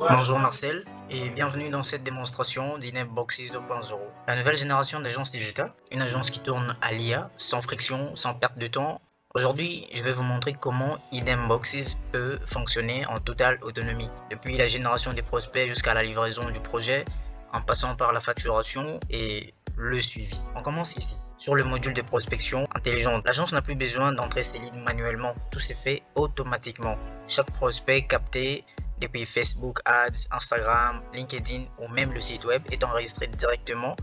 Bonjour Marcel et bienvenue dans cette démonstration d'Ineboxes 2.0. La nouvelle génération d'agences digitales, une agence qui tourne à l'IA, sans friction, sans perte de temps. Aujourd'hui, je vais vous montrer comment Idemboxes peut fonctionner en totale autonomie, depuis la génération des prospects jusqu'à la livraison du projet, en passant par la facturation et le suivi. On commence ici. Sur le module de prospection intelligente, l'agence n'a plus besoin d'entrer ses leads manuellement, tout s'est fait automatiquement. Chaque prospect capté depuis Facebook Ads, Instagram, LinkedIn ou même le site web est enregistré directement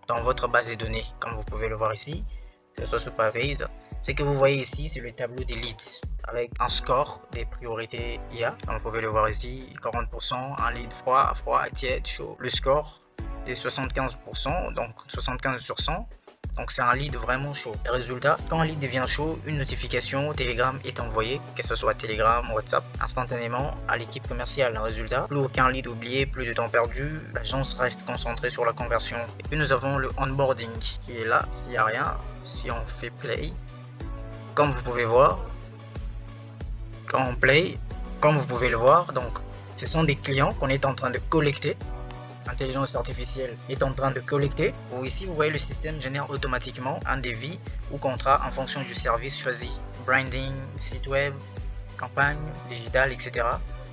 dans votre base de données, comme vous pouvez le voir ici, que ce soit Supervise. Ce que vous voyez ici, c'est le tableau des leads avec un score des priorités IA, comme vous pouvez le voir ici, 40%, un lead froid, tiède, chaud. Le score des 75%, donc 75 sur 100. Donc c'est un lead vraiment chaud. Les résultats, quand un lead devient chaud, une notification Telegram est envoyée, que ce soit Telegram, WhatsApp, instantanément à l'équipe commerciale. Le résultat, plus aucun lead oublié, plus de temps perdu, l'agence reste concentrée sur la conversion. Et puis nous avons le onboarding qui est là, s'il n'y a rien, si on fait play, comme vous pouvez voir, quand on play, comme vous pouvez le voir, donc ce sont des clients qu'on est en train de collecter. L'intelligence artificielle est en train de collecter. Ici, vous voyez, le système génère automatiquement un devis ou contrat en fonction du service choisi. Branding, site web, campagne, digital, etc.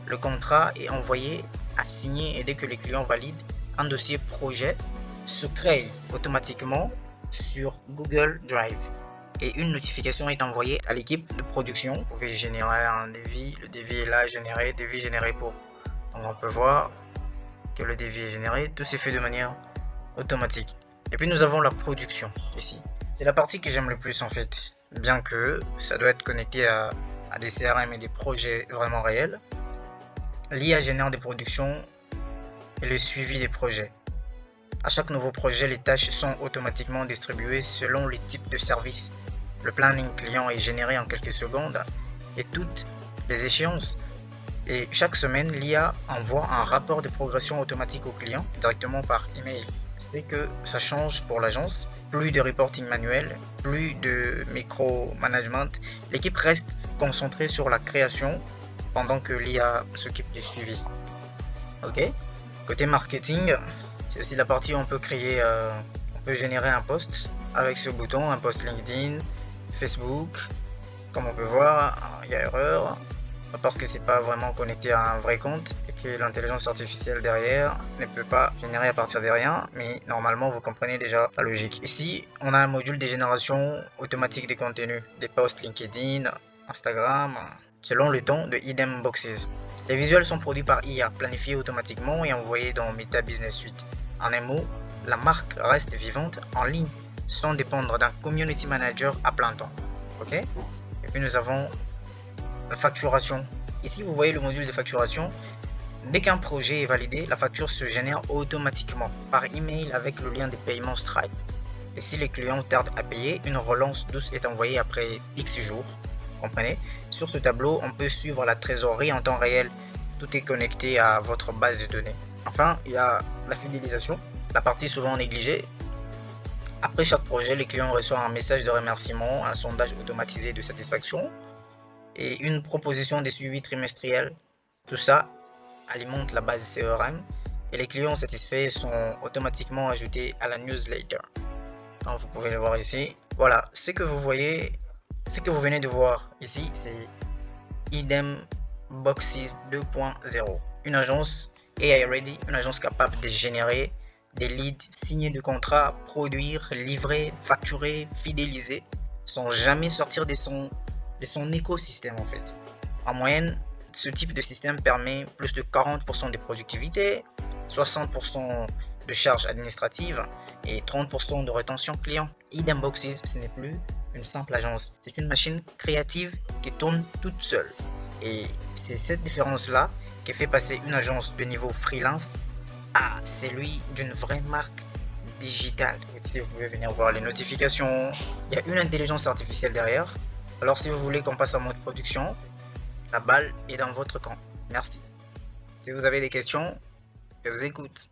Le contrat est envoyé à signer et dès que les clients valident, un dossier projet se crée automatiquement sur Google Drive. Et une notification est envoyée à l'équipe de production. Vous pouvez générer un devis. Le devis est là, généré, devis généré pour. Donc on peut voir que le devis est généré, tout s'est fait de manière automatique. Et puis nous avons la production ici. C'est la partie que j'aime le plus en fait, bien que ça doit être connecté à des CRM et des projets vraiment réels. L'IA génère des productions et le suivi des projets. À chaque nouveau projet, les tâches sont automatiquement distribuées selon les types de services. Le planning client est généré en quelques secondes et toutes les échéances. Et chaque semaine, l'IA envoie un rapport de progression automatique au client directement par email. C'est que ça change pour l'agence. Plus de reporting manuel, plus de micro-management. L'équipe reste concentrée sur la création pendant que l'IA s'occupe du suivi. Ok. Côté marketing, c'est aussi la partie où on peut créer, on peut générer un post avec ce bouton, un post LinkedIn, Facebook. Comme on peut voir, il y a erreur parce que c'est pas vraiment connecté à un vrai compte et que l'intelligence artificielle derrière ne peut pas générer à partir de rien, mais normalement vous comprenez déjà la logique. Ici on a un module de génération automatique des contenus, des posts LinkedIn, Instagram, selon le ton de Idemboxes. Les visuels sont produits par IA, planifiés automatiquement et envoyés dans Meta Business Suite. En un mot, la marque reste vivante en ligne sans dépendre d'un community manager à plein temps. Ok. Et puis nous avons la facturation. Ici, vous voyez le module de facturation. Dès qu'un projet est validé, la facture se génère automatiquement par email avec le lien de paiement Stripe. Et si les clients tardent à payer, une relance douce est envoyée après X jours. Comprenez? Sur ce tableau, on peut suivre la trésorerie en temps réel. Tout est connecté à votre base de données. Enfin, il y a la fidélisation, la partie souvent négligée. Après chaque projet, les clients reçoivent un message de remerciement, un sondage automatisé de satisfaction et une proposition de suivi trimestriel. Tout ça alimente la base CRM et les clients satisfaits sont automatiquement ajoutés à la newsletter. Donc vous pouvez le voir ici. Voilà, ce que vous voyez, ce que vous venez de voir ici, c'est Idemboxes 2.0. Une agence AI ready, une agence capable de générer des leads, signer des contrats, produire, livrer, facturer, fidéliser, sans jamais sortir de son écosystème en fait. En moyenne, ce type de système permet plus de 40% de productivité, 60% de charges administratives et 30% de rétention client. Idemboxes, ce n'est plus une simple agence, c'est une machine créative qui tourne toute seule. Et c'est cette différence-là qui fait passer une agence de niveau freelance à celui d'une vraie marque digitale. Ici, vous pouvez venir voir les notifications. Il y a une intelligence artificielle derrière. Alors si vous voulez qu'on passe en mode production, la balle est dans votre camp. Merci. Si vous avez des questions, je vous écoute.